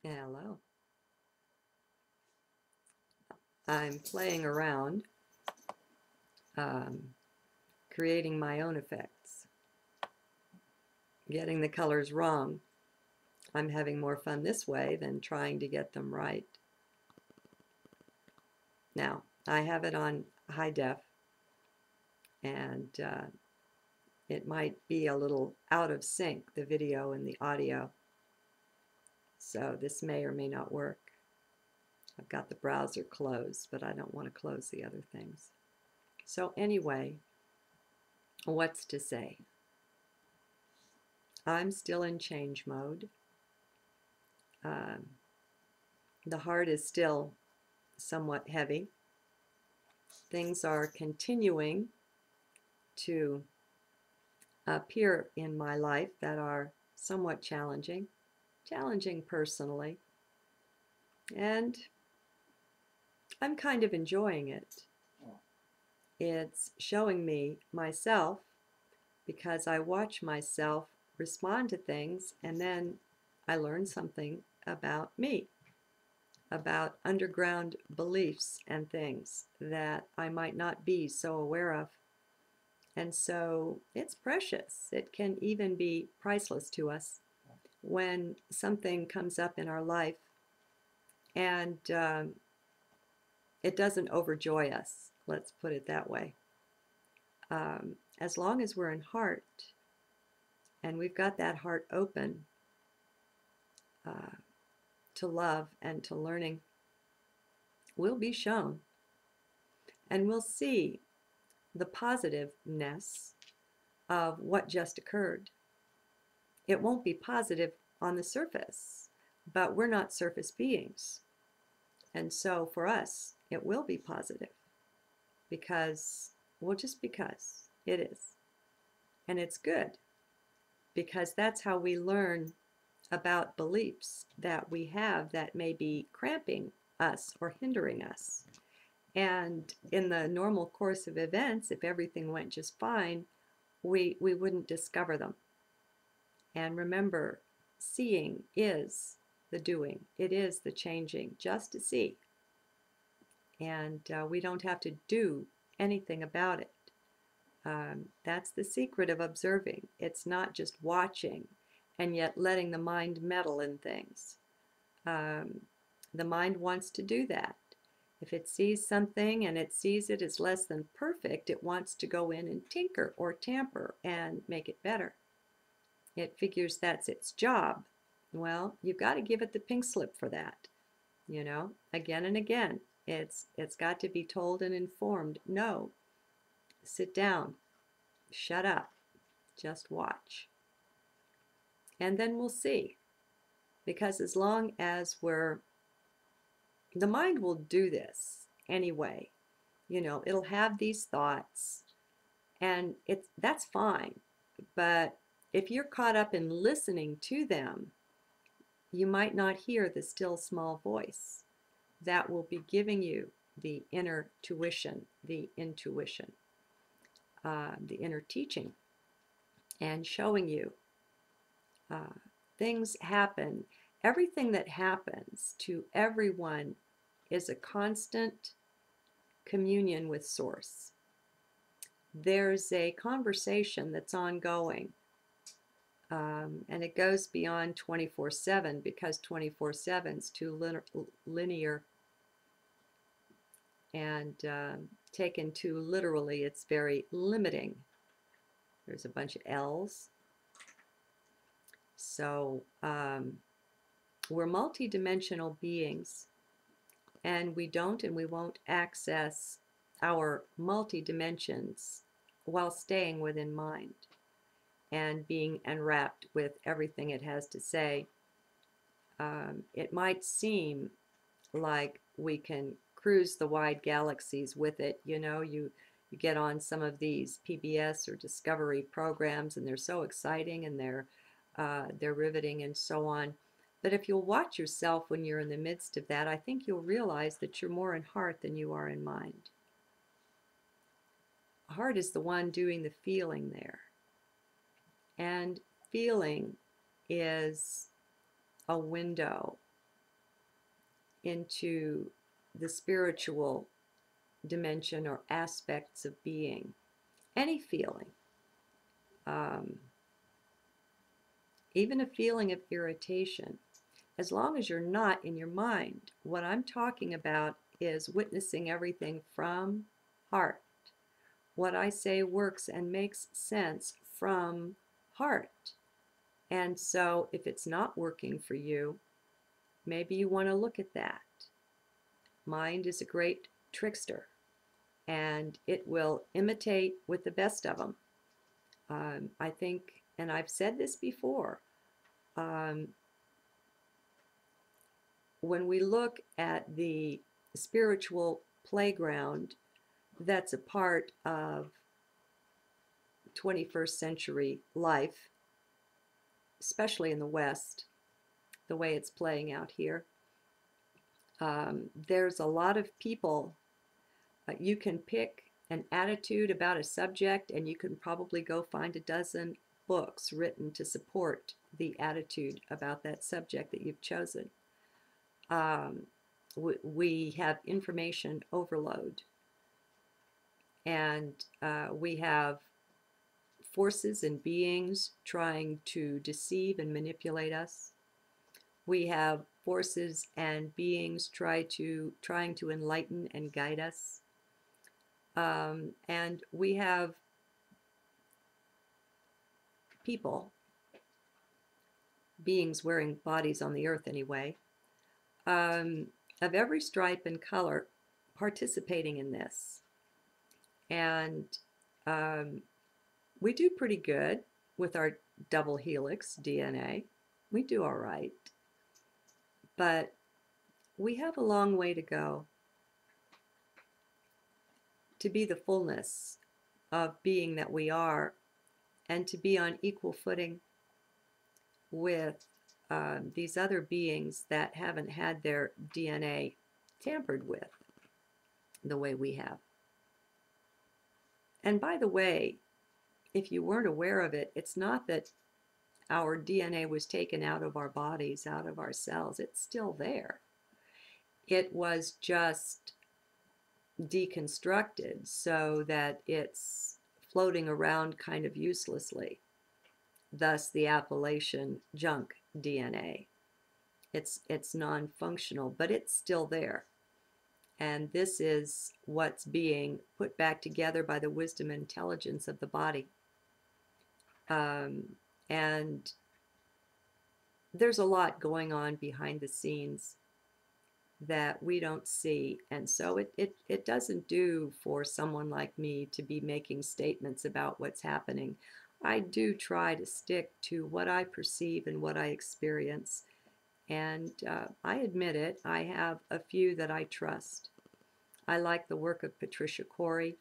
Hello. I'm playing around, um, creating my own effects, getting the colors wrong. I'm having more fun this way than trying to get them right. Now, I have it on high def, and it might be a little out of sync, the video and the audio, so this may or may not work. I've got the browser closed, but I don't want to close the other things. So anyway, what's to say? I'm still in change mode. The heart is still somewhat heavy. Things are continuing to appear in my life that are somewhat challenging personally, and I'm kind of enjoying it. It's showing me myself, because I watch myself respond to things, and then I learn something about me, about underground beliefs and things that I might not be so aware of. And so it's precious. It can even be priceless to us when something comes up in our life and it doesn't overjoy us, let's put it that way. As long as we're in heart and we've got that heart open to love and to learning, we'll be shown and we'll see the positiveness of what just occurred. It won't be positive on the surface, but we're not surface beings. And so for us, it will be positive because, well, just because it is. And it's good because that's how we learn about beliefs that we have that may be cramping us or hindering us. And in the normal course of events, if everything went just fine, we wouldn't discover them. And remember, seeing is the doing. It is the changing, just to see. And we don't have to do anything about it. That's the secret of observing. It's not just watching and yet letting the mind meddle in things. The mind wants to do that. If it sees something and it sees it as less than perfect, it wants to go in and tinker or tamper and make it better. It figures that's its job. Well, you've got to give it the pink slip for that, you know, again and again. It's got to be told and informed, no, sit down, shut up, just watch. And then we'll see. Because as long as the mind will do this anyway. You know, it'll have these thoughts, and that's fine. But if you're caught up in listening to them, you might not hear the still small voice that will be giving you the inner tuition, the intuition, the inner teaching, and showing you things happen. Everything that happens to everyone is a constant communion with Source. There's a conversation that's ongoing, and it goes beyond 24/7 because 24/7 is too linear, and taken too literally, it's very limiting. There's a bunch of L's. So we're multidimensional beings, and we don't and we won't access our multi-dimensions while staying within mind and being enwrapped with everything it has to say. It might seem like we can cruise the wide galaxies with it. You know, you get on some of these PBS or Discovery programs, and they're so exciting and they're riveting and so on. But if you'll watch yourself when you're in the midst of that, I think you'll realize that you're more in heart than you are in mind. Heart is the one doing the feeling there. And feeling is a window into the spiritual dimension or aspects of being, any feeling, even a feeling of irritation, as long as you're not in your mind. What I'm talking about is witnessing everything from heart. What I say works and makes sense from heart. And so if it's not working for you, maybe you want to look at that. Mind is a great trickster, and it will imitate with the best of them. I think, and I've said this before, when we look at the spiritual playground that's a part of 21st century life, especially in the West, the way it's playing out here, there's a lot of people. You can pick an attitude about a subject, and you can probably go find a dozen books written to support the attitude about that subject that you've chosen. We have information overload, and we have forces and beings trying to deceive and manipulate us. We have forces and beings trying to enlighten and guide us. And we have people, beings wearing bodies on the earth anyway, of every stripe and color participating in this. And we do pretty good with our double helix DNA. We do all right. But we have a long way to go to be the fullness of being that we are, and to be on equal footing with these other beings that haven't had their DNA tampered with the way we have. And by the way, if you weren't aware of it, it's not that our DNA was taken out of our bodies, out of our cells. It's still there. It was just deconstructed so that it's floating around kind of uselessly. Thus the appellation junk DNA. It's non-functional, but it's still there. And this is what's being put back together by the wisdom and intelligence of the body. And there's a lot going on behind the scenes that we don't see. And so it doesn't do for someone like me to be making statements about what's happening. I do try to stick to what I perceive and what I experience. And I admit it, I have a few that I trust. I like the work of Patricia Corey.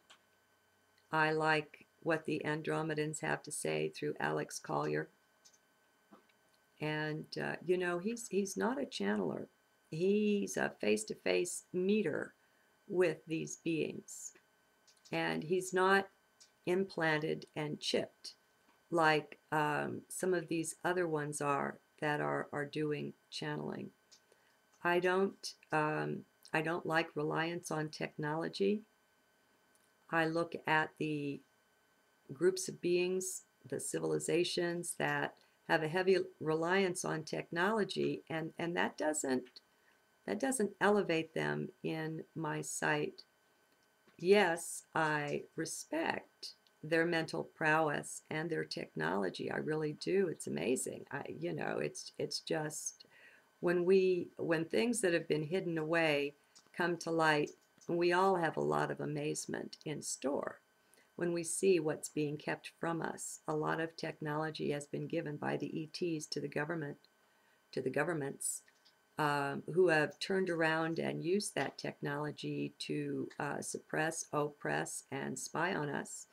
I like what the Andromedans have to say through Alex Collier. And, you know, he's not a channeler. He's a face-to-face meter with these beings. And he's not implanted and chipped like some of these other ones are that are doing channeling. I don't like reliance on technology. I look at the groups of beings, the civilizations that have a heavy reliance on technology, and that doesn't elevate them in my sight. Yes, I respect their mental prowess and their technology. I really do. It's amazing. You know, it's just when things that have been hidden away come to light, we all have a lot of amazement in store. When we see what's being kept from us, a lot of technology has been given by the ETs to the government, to the governments, who have turned around and used that technology to suppress, oppress, and spy on us,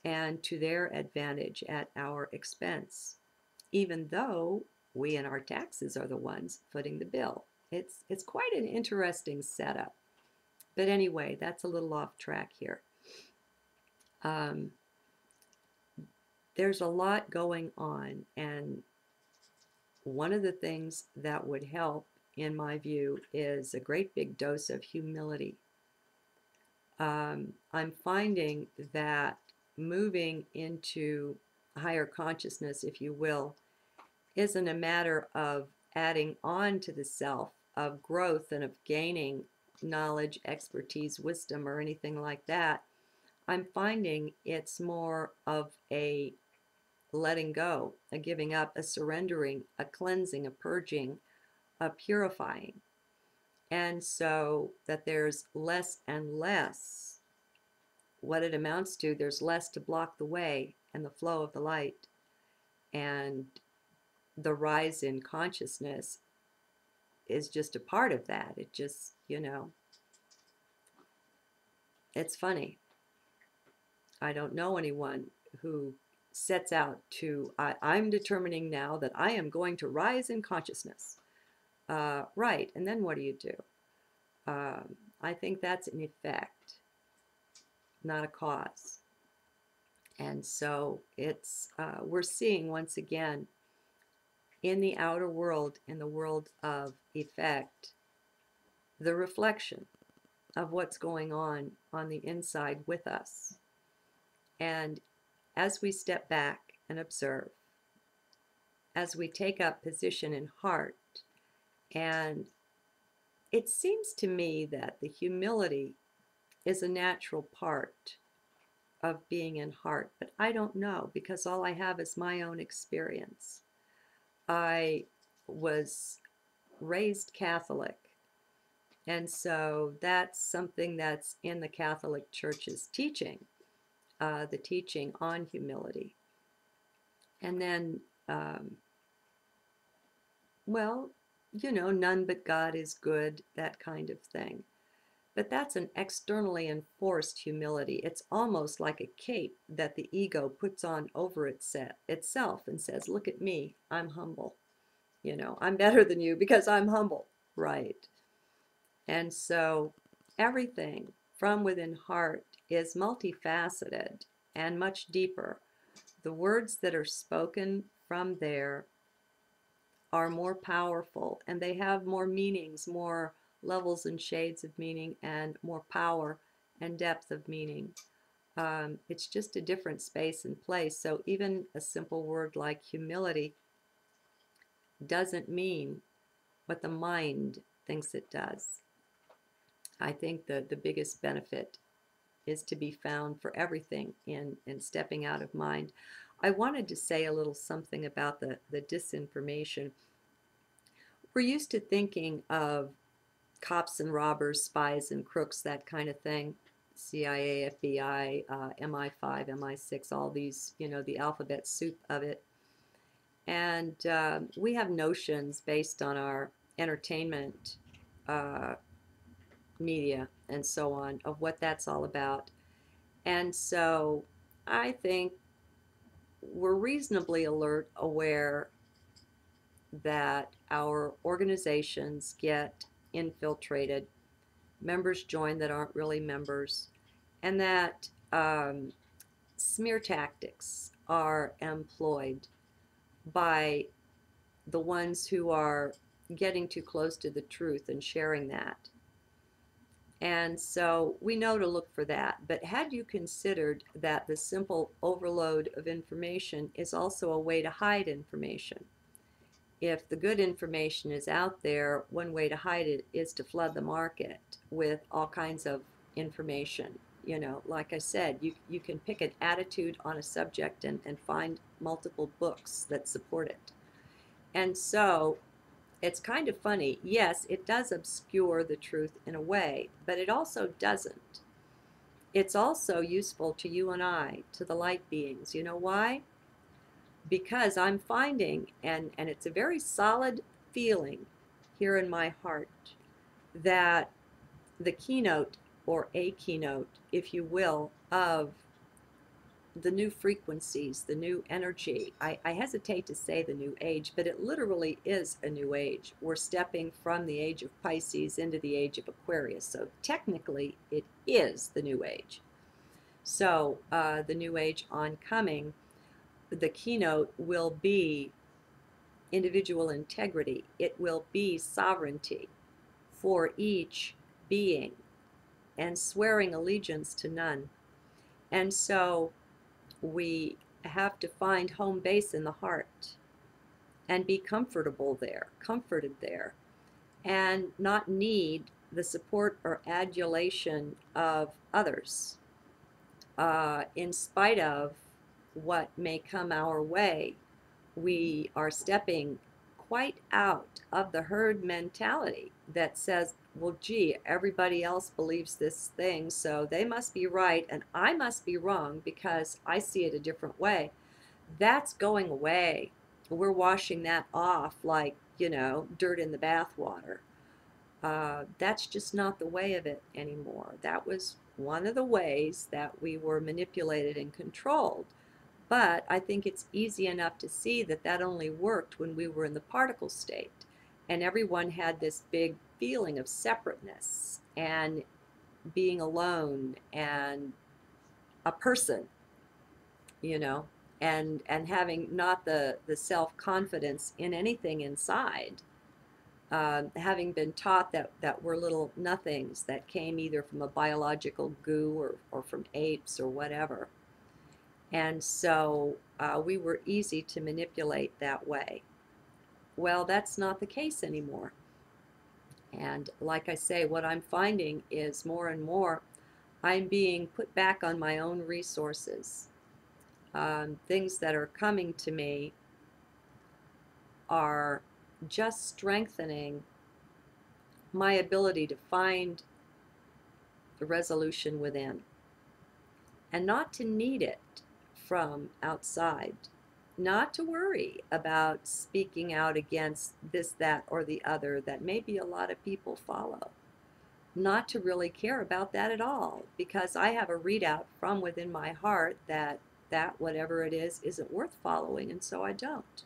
and to their advantage at our expense, even though we and our taxes are the ones footing the bill. It's quite an interesting setup. But anyway, that's a little off track here. There's a lot going on, and one of the things that would help in my view, is a great big dose of humility. I'm finding that moving into higher consciousness, if you will, isn't a matter of adding on to the self, of growth and of gaining knowledge, expertise, wisdom, or anything like that. I'm finding it's more of a letting go, a giving up, a surrendering, a cleansing, a purging, a purifying. And so that there's less and less. What it amounts to, there's less to block the way and the flow of the light. And the rise in consciousness is just a part of that. It just, it's funny. I don't know anyone who sets out to, I'm determining now that I am going to rise in consciousness. Right, and then what do you do? I think that's an effect, not a cause. And so it's, we're seeing once again in the outer world, in the world of effect, the reflection of what's going on the inside with us. And as we step back and observe, as we take up position in heart, and it seems to me that the humility is a natural part of being in heart, but I don't know, because all I have is my own experience. I was raised Catholic, and so that's something that's in the Catholic Church's teaching, the teaching on humility. And then, well, none but God is good, that kind of thing. But that's an externally enforced humility. It's almost like a cape that the ego puts on over itself and says, look at me, I'm humble. I'm better than you because I'm humble, right? And so everything from within heart is multifaceted and much deeper. The words that are spoken from there are more powerful, and they have more meanings, more levels and shades of meaning, and more power and depth of meaning. It's just a different space and place. So even a simple word like humility doesn't mean what the mind thinks it does. I think the biggest benefit is to be found for everything in stepping out of mind. I wanted to say a little something about the disinformation. We're used to thinking of cops and robbers, spies and crooks, that kind of thing. CIA, FBI, MI5, MI6, all these, the alphabet soup of it. And we have notions based on our entertainment media and so on of what that's all about. And so I think we're reasonably aware that our organizations get infiltrated, members join that aren't really members, and that smear tactics are employed by the ones who are getting too close to the truth and sharing that. And so we know to look for that. But had you considered that the simple overload of information is also a way to hide information? If the good information is out there, one way to hide it is to flood the market with all kinds of information. Like I said, you can pick an attitude on a subject and find multiple books that support it. And so it's kind of funny. Yes, it does obscure the truth in a way, but it also doesn't. It's also useful to you and I, to the light beings. You know why? Because I'm finding, and it's a very solid feeling here in my heart, that the keynote, or a keynote, if you will, of the new frequencies, the new energy. I hesitate to say the new age, but it literally is a new age. We're stepping from the age of Pisces into the age of Aquarius. So technically, it is the new age. So the new age oncoming, the keynote will be individual integrity. It will be sovereignty for each being and swearing allegiance to none. And so we have to find home base in the heart and be comfortable there, comforted there, and not need the support or adulation of others, in spite of what may come our way. We are stepping quite out of the herd mentality that says, well, gee, everybody else believes this thing, so they must be right and I must be wrong because I see it a different way. That's going away. We're washing that off like, dirt in the bathwater. That's just not the way of it anymore. That was one of the ways that we were manipulated and controlled. But I think it's easy enough to see that that only worked when we were in the particle state. And everyone had this big feeling of separateness and being alone and a person, you know, and having not the self-confidence in anything inside. Having been taught that we're little nothings that came either from a biological goo or from apes or whatever. And so we were easy to manipulate that way. Well, that's not the case anymore. And like I say, what I'm finding is more and more I'm being put back on my own resources. Things that are coming to me are just strengthening my ability to find the resolution within and not to need it from outside, not to worry about speaking out against this, that, or the other that maybe a lot of people follow, not to really care about that at all, because I have a readout from within my heart that whatever it is isn't worth following, and so I don't.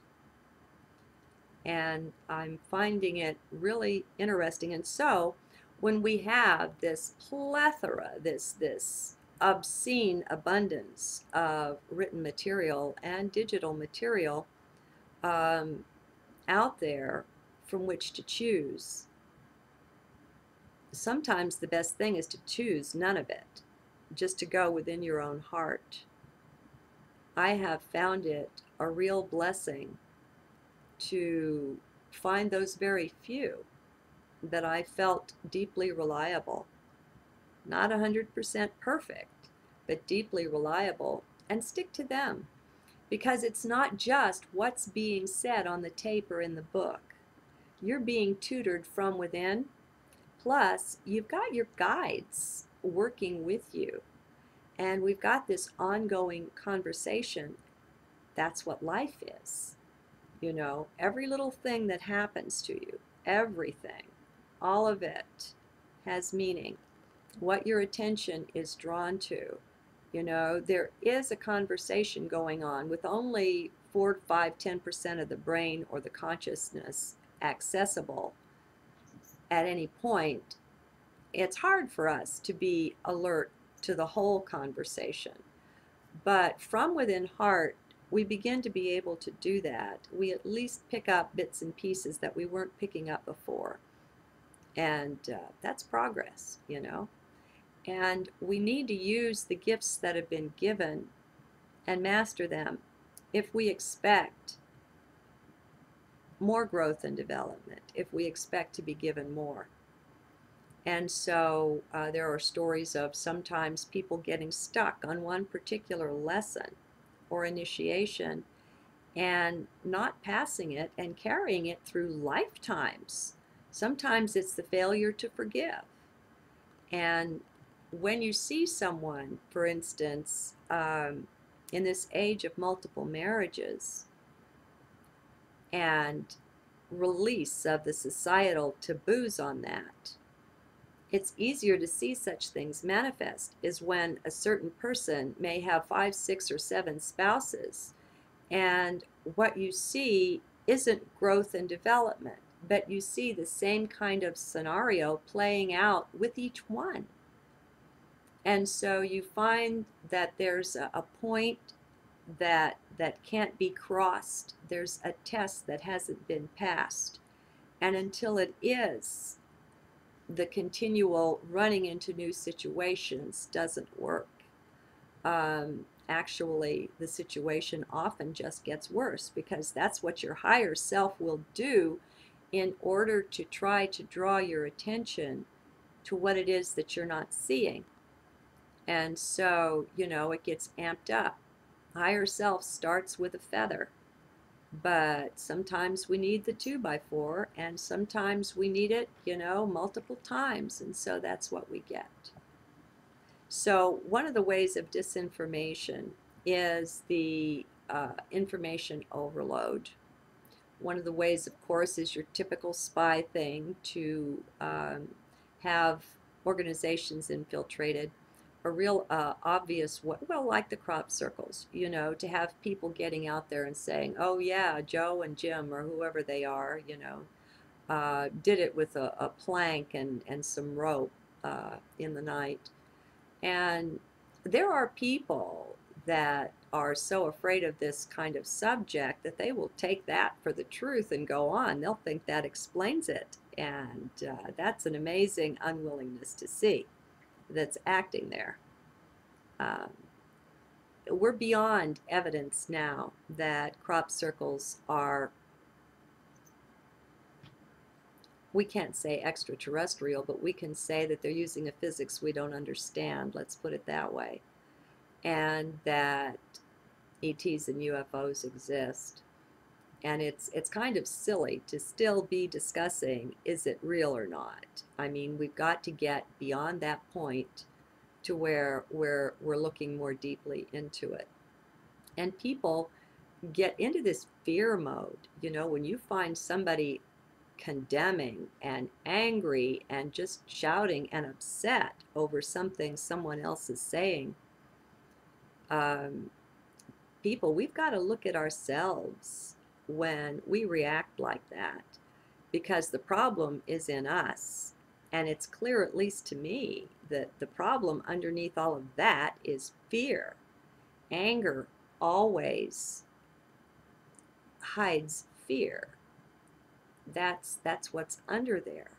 And I'm finding it really interesting. And so when we have this plethora, this obscene abundance of written material and digital material out there from which to choose, sometimes the best thing is to choose none of it, just to go within your own heart. I have found it a real blessing to find those very few that I felt deeply reliable. Not 100% perfect, but deeply reliable, and stick to them. Because it's not just what's being said on the tape or in the book. You're being tutored from within, plus you've got your guides working with you. And we've got this ongoing conversation. That's what life is. Every little thing that happens to you, everything, all of it has meaning. What your attention is drawn to. There is a conversation going on with only 4, 5, 10% of the brain or the consciousness accessible at any point. It's hard for us to be alert to the whole conversation. But from within heart, we begin to be able to do that. We at least pick up bits and pieces that we weren't picking up before. And that's progress, And we need to use the gifts that have been given and master them if we expect more growth and development, if we expect to be given more. And so there are stories of sometimes people getting stuck on one particular lesson or initiation and not passing it and carrying it through lifetimes. Sometimes it's the failure to forgive. And when you see someone, for instance, in this age of multiple marriages and release of the societal taboos on that, it's easier to see such things manifest is when a certain person may have 5, 6, or 7 spouses, and what you see isn't growth and development, but you see the same kind of scenario playing out with each one. And so you find that there's a point that that can't be crossed. There's a test that hasn't been passed. And until it is, the continual running into new situations doesn't work. Actually, the situation often just gets worse because that's what your higher self will do in order to try to draw your attention to what it is that you're not seeing. And so, it gets amped up. Higher self starts with a feather, but sometimes we need the 2x4, and sometimes we need it, multiple times. And so that's what we get. So one of the ways of disinformation is the information overload. One of the ways, of course, is your typical spy thing to have organizations infiltrated. A real obvious way, well, like the crop circles, to have people getting out there and saying, oh, yeah, Joe and Jim or whoever they are, did it with a plank and some rope in the night. And there are people that are so afraid of this kind of subject that they will take that for the truth and go on. They'll think that explains it. And that's an amazing unwillingness to see that's acting there. Um, we're beyond evidence now that crop circles are, we can't say extraterrestrial, but we can say that they're using a physics we don't understand. Let's put it that way. And that ETs and UFOs exist. And it's kind of silly to still be discussing, is it real or not? I mean, we've got to get beyond that point to where we're looking more deeply into it. And people get into this fear mode, when you find somebody condemning and angry and just shouting and upset over something someone else is saying. People, we've got to look at ourselves when we react like that, because the problem is in us. And it's clear, at least to me, that the problem underneath all of that is fear. Anger always hides fear. That's what's under there.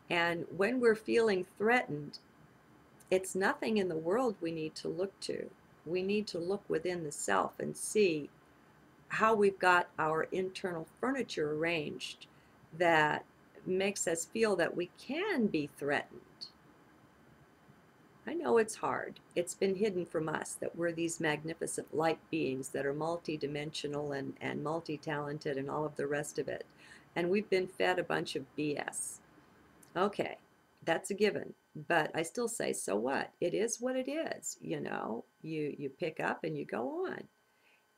And when we're feeling threatened, it's nothing in the world we need to look to. We need to look within the self and see how we've got our internal furniture arranged that makes us feel that we can be threatened. I know it's hard. It's been hidden from us that we're these magnificent light beings that are multidimensional and multi-talented and all of the rest of it. And we've been fed a bunch of BS. Okay, that's a given. But I still say, so what? It is what it is. You pick up and you go on.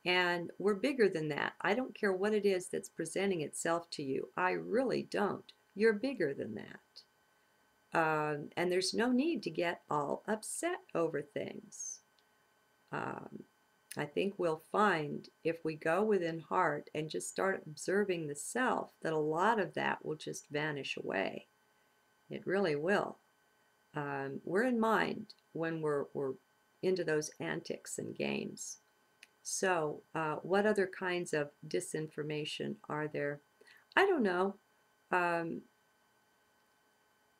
And we're bigger than that. I don't care what it is that's presenting itself to you. I really don't. You're bigger than that. And there's no need to get all upset over things. I think we'll find, if we go within heart and just start observing the self, that a lot of that will just vanish away. It really will. We're in mind when we're into those antics and games. So, what other kinds of disinformation are there? I don't know.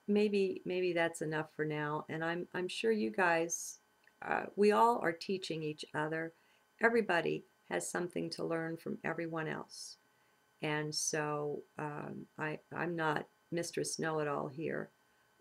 Maybe that's enough for now. And I'm sure you guys, we all are teaching each other. Everybody has something to learn from everyone else. And so I'm not Mistress Know-It-All here.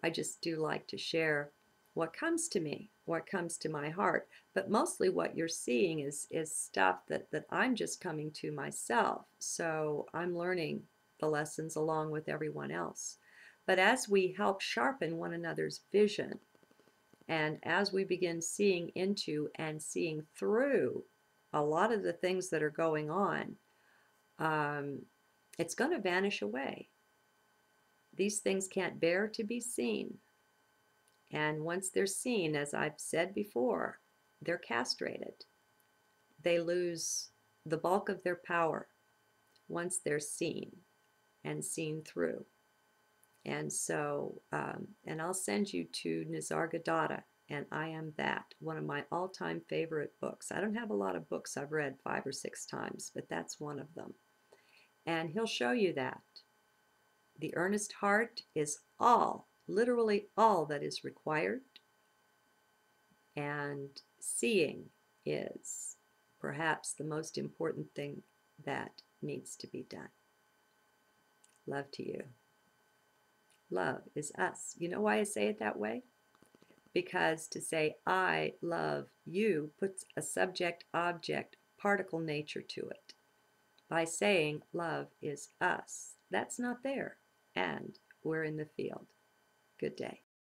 I just do like to share what comes to me, what comes to my heart. But mostly what you're seeing is stuff that I'm just coming to myself. So I'm learning the lessons along with everyone else. But as we help sharpen one another's vision, and as we begin seeing into and seeing through a lot of the things that are going on, it's going to vanish away. These things can't bear to be seen. And once they're seen, as I've said before, they're castrated. They lose the bulk of their power once they're seen and seen through. And so, and I'll send you to Nisargadatta and I Am That, one of my all-time favorite books. I don't have a lot of books I've read 5 or 6 times, but that's one of them. And he'll show you that. The earnest heart is all, literally all that is required, and seeing is perhaps the most important thing that needs to be done. Love to you. Love is us. You know why I say it that way? Because to say I love you puts a subject, object, particle nature to it. By saying love is us, that's not there. And we're in the field. Good day.